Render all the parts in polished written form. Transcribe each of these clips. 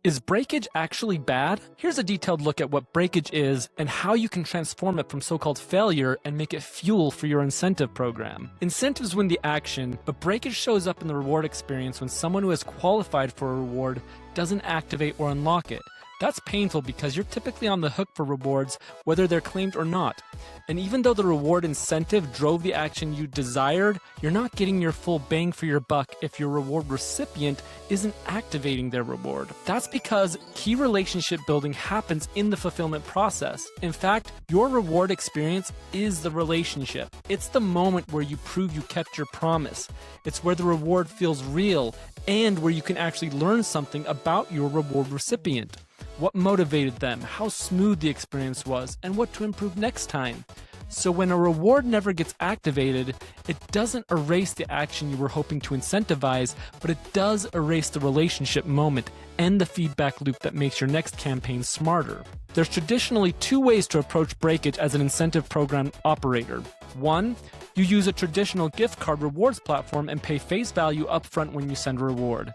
Is breakage actually bad? Here's a detailed look at what breakage is and how you can transform it from so-called failure and make it fuel for your incentive program. Incentives win the action, but breakage shows up in the reward experience when someone who has qualified for a reward doesn't activate or unlock it. That's painful because you're typically on the hook for rewards whether they're claimed or not. And even though the reward incentive drove the action you desired, you're not getting your full bang for your buck if your reward recipient isn't activating their reward. That's because key relationship building happens in the fulfillment process. In fact, your reward experience is the relationship. It's the moment where you prove you kept your promise. It's where the reward feels real and where you can actually learn something about your reward recipient. What motivated them, how smooth the experience was, and what to improve next time. So when a reward never gets activated, it doesn't erase the action you were hoping to incentivize, but it does erase the relationship moment and the feedback loop that makes your next campaign smarter. There's traditionally two ways to approach breakage as an incentive program operator. One, you use a traditional gift card rewards platform and pay face value upfront when you send a reward.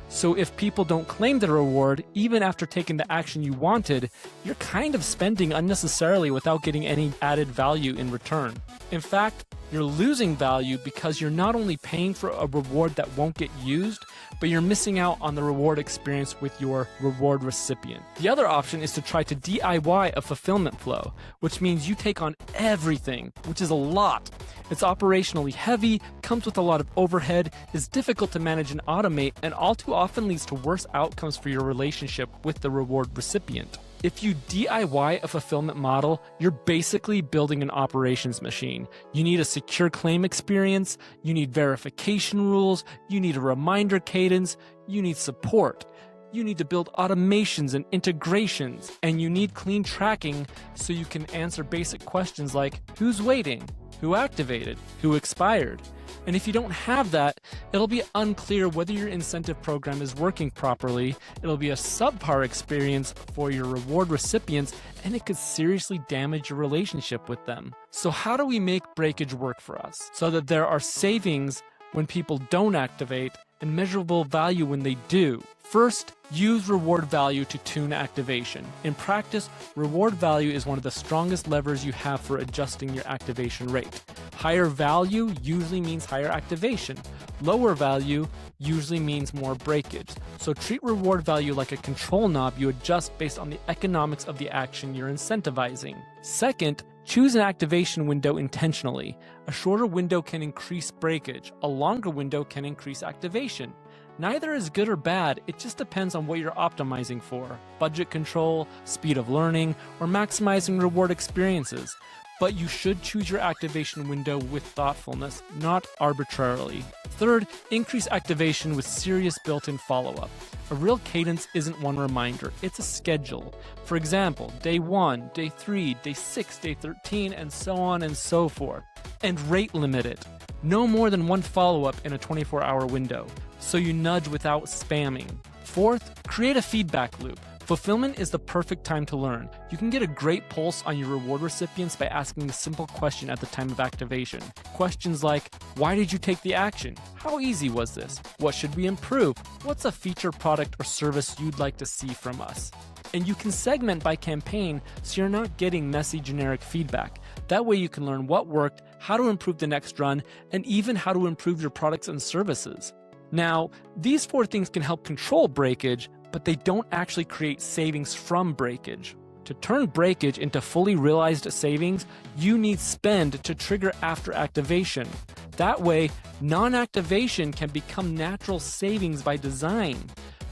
So if people don't claim the reward, even after taking the action you wanted, you're kind of spending unnecessarily without getting any added value in return. In fact, you're losing value because you're not only paying for a reward that won't get used, but you're missing out on the reward experience with your reward recipient. The other option is to try to DIY a fulfillment flow, which means you take on everything, which is a lot. It's operationally heavy, comes with a lot of overhead, is difficult to manage and automate, and all too often leads to worse outcomes for your relationship with the reward recipient. If you DIY a fulfillment model, you're basically building an operations machine. You need a secure claim experience, you need verification rules, you need a reminder cadence, you need support. You need to build automations and integrations, and you need clean tracking so you can answer basic questions like who's waiting, who activated, who expired. And if you don't have that, it'll be unclear whether your incentive program is working properly, it'll be a subpar experience for your reward recipients, and it could seriously damage your relationship with them. So how do we make breakage work for us so that there are savings when people don't activate and measurable value when they do? First, use reward value to tune activation. In practice, reward value is one of the strongest levers you have for adjusting your activation rate. Higher value usually means higher activation. Lower value usually means more breakage. So treat reward value like a control knob you adjust based on the economics of the action you're incentivizing. Second, choose an activation window intentionally. A shorter window can increase breakage. A longer window can increase activation. Neither is good or bad, it just depends on what you're optimizing for. Budget control, speed of learning, or maximizing reward experiences. But you should choose your activation window with thoughtfulness, not arbitrarily. Third, increase activation with serious built-in follow-up. A real cadence isn't one reminder, it's a schedule. For example, day 1, day 3, day 6, day 13, and so on and so forth. And rate limit it. No more than one follow-up in a 24-hour window, so you nudge without spamming. Fourth, create a feedback loop. Fulfillment is the perfect time to learn. You can get a great pulse on your reward recipients by asking a simple question at the time of activation. Questions like, why did you take the action? How easy was this? What should we improve? What's a feature, product, or service you'd like to see from us? And you can segment by campaign so you're not getting messy generic feedback. That way you can learn what worked, how to improve the next run, and even how to improve your products and services. Now, these 4 things can help control breakage, but they don't actually create savings from breakage. To turn breakage into fully realized savings, you need spend to trigger after activation. That way, non-activation can become natural savings by design.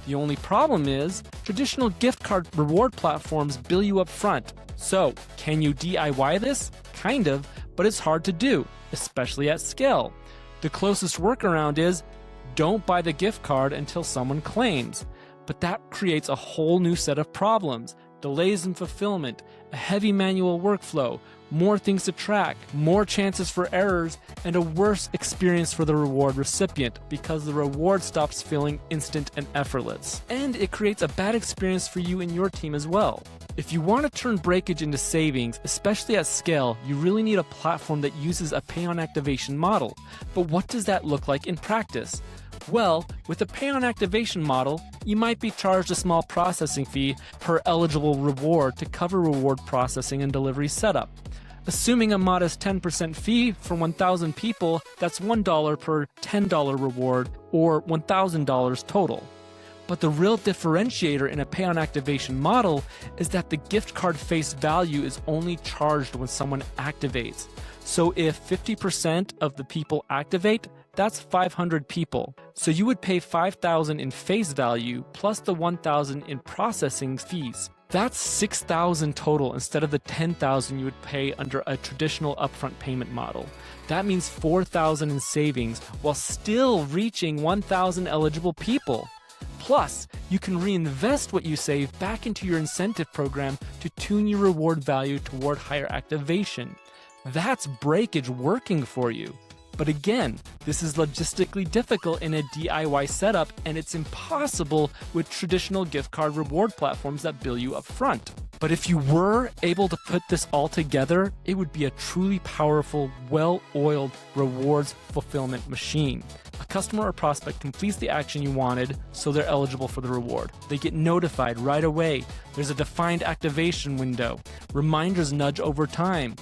The only problem is, traditional gift card reward platforms bill you up front. So, can you DIY this? Kind of, but it's hard to do, especially at scale. The closest workaround is, don't buy the gift card until someone claims. But that creates a whole new set of problems. Delays in fulfillment, a heavy manual workflow, more things to track, more chances for errors, and a worse experience for the reward recipient because the reward stops feeling instant and effortless. And it creates a bad experience for you and your team as well. If you want to turn Breakage into savings, especially at scale, you really need a platform that uses a pay-on-activation model. But what does that look like in practice? Well, with a pay-on-activation model, you might be charged a small processing fee per eligible reward to cover reward processing and delivery setup. Assuming a modest 10% fee for 1,000 people, that's $1 per $10 reward, or $1,000 total. But the real differentiator in a pay-on-activation model is that the gift card face value is only charged when someone activates. So if 50% of the people activate, that's 500 people. So you would pay $5,000 in face value plus the $1,000 in processing fees. That's $6,000 total instead of the $10,000 you would pay under a traditional upfront payment model. That means $4,000 in savings while still reaching 1,000 eligible people. Plus, you can reinvest what you save back into your incentive program to tune your reward value toward higher activation. That's Breakage working for you. But again, this is logistically difficult in a DIY setup, and it's impossible with traditional gift card reward platforms that bill you up front. But if you were able to put this all together, it would be a truly powerful, well-oiled rewards fulfillment machine. A customer or prospect completes the action you wanted, so they're eligible for the reward. They get notified right away. There's a defined activation window. Reminders nudge over time.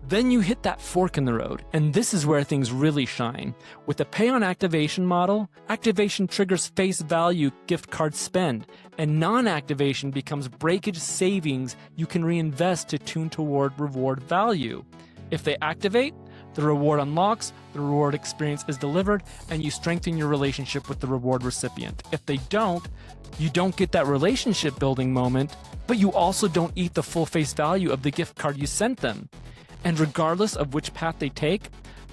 Then you hit that fork in the road, and this is where things really shine. With a pay-on-activation model, activation triggers face value gift card spend, and non-activation becomes Breakage savings you can reinvest to tune toward reward value. If they activate, the reward unlocks, the reward experience is delivered, and you strengthen your relationship with the reward recipient. If they don't, you don't get that relationship building moment, but you also don't eat the full face value of the gift card you sent them. And regardless of which path they take,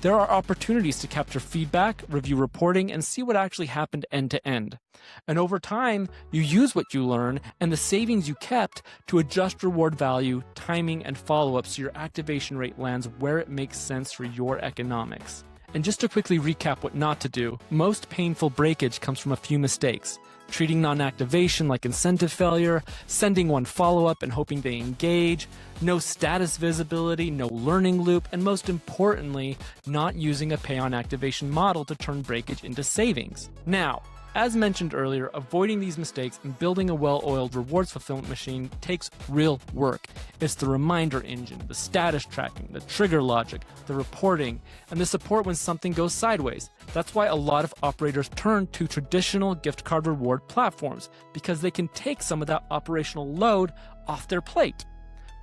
there are opportunities to capture feedback, review reporting, and see what actually happened end to end. And over time, you use what you learn and the savings you kept to adjust reward value, timing, and follow-up so your activation rate lands where it makes sense for your economics. And just to quickly recap what not to do, most painful breakage comes from a few mistakes. Treating non-activation like incentive failure, sending one follow-up and hoping they engage, no status visibility, no learning loop, and most importantly, not using a pay-on-activation model to turn breakage into savings. Now, as mentioned earlier, avoiding these mistakes and building a well-oiled rewards fulfillment machine takes real work. It's the reminder engine, the status tracking, the trigger logic, the reporting, and the support when something goes sideways. That's why a lot of operators turn to traditional gift card reward platforms, because they can take some of that operational load off their plate.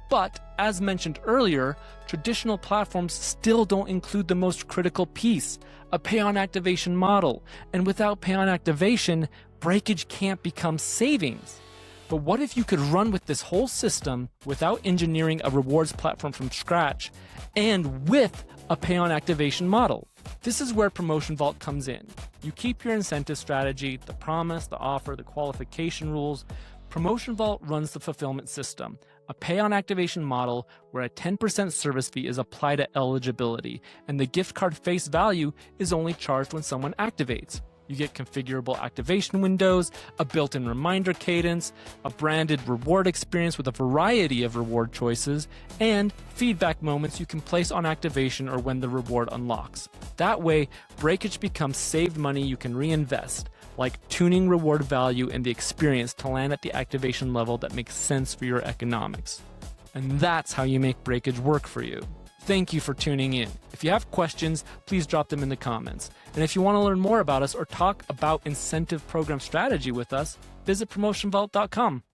But, as mentioned earlier, traditional platforms still don't include the most critical piece, a pay-on-activation model. And without pay-on-activation, breakage can't become savings. But what if you could run with this whole system without engineering a rewards platform from scratch and with a pay-on-activation model? This is where Promotion Vault comes in. You keep your incentive strategy, the promise, the offer, the qualification rules. Promotion Vault runs the fulfillment system, a pay-on-activation model where a 10% service fee is applied at eligibility, and the gift card face value is only charged when someone activates. You get configurable activation windows, a built-in reminder cadence, a branded reward experience with a variety of reward choices, and feedback moments you can place on activation or when the reward unlocks. That way, breakage becomes saved money you can reinvest, like tuning reward value and the experience to land at the activation level that makes sense for your economics. And that's how you make breakage work for you. Thank you for tuning in. If you have questions, please drop them in the comments. And if you want to learn more about us or talk about incentive program strategy with us, visit promotionvault.com.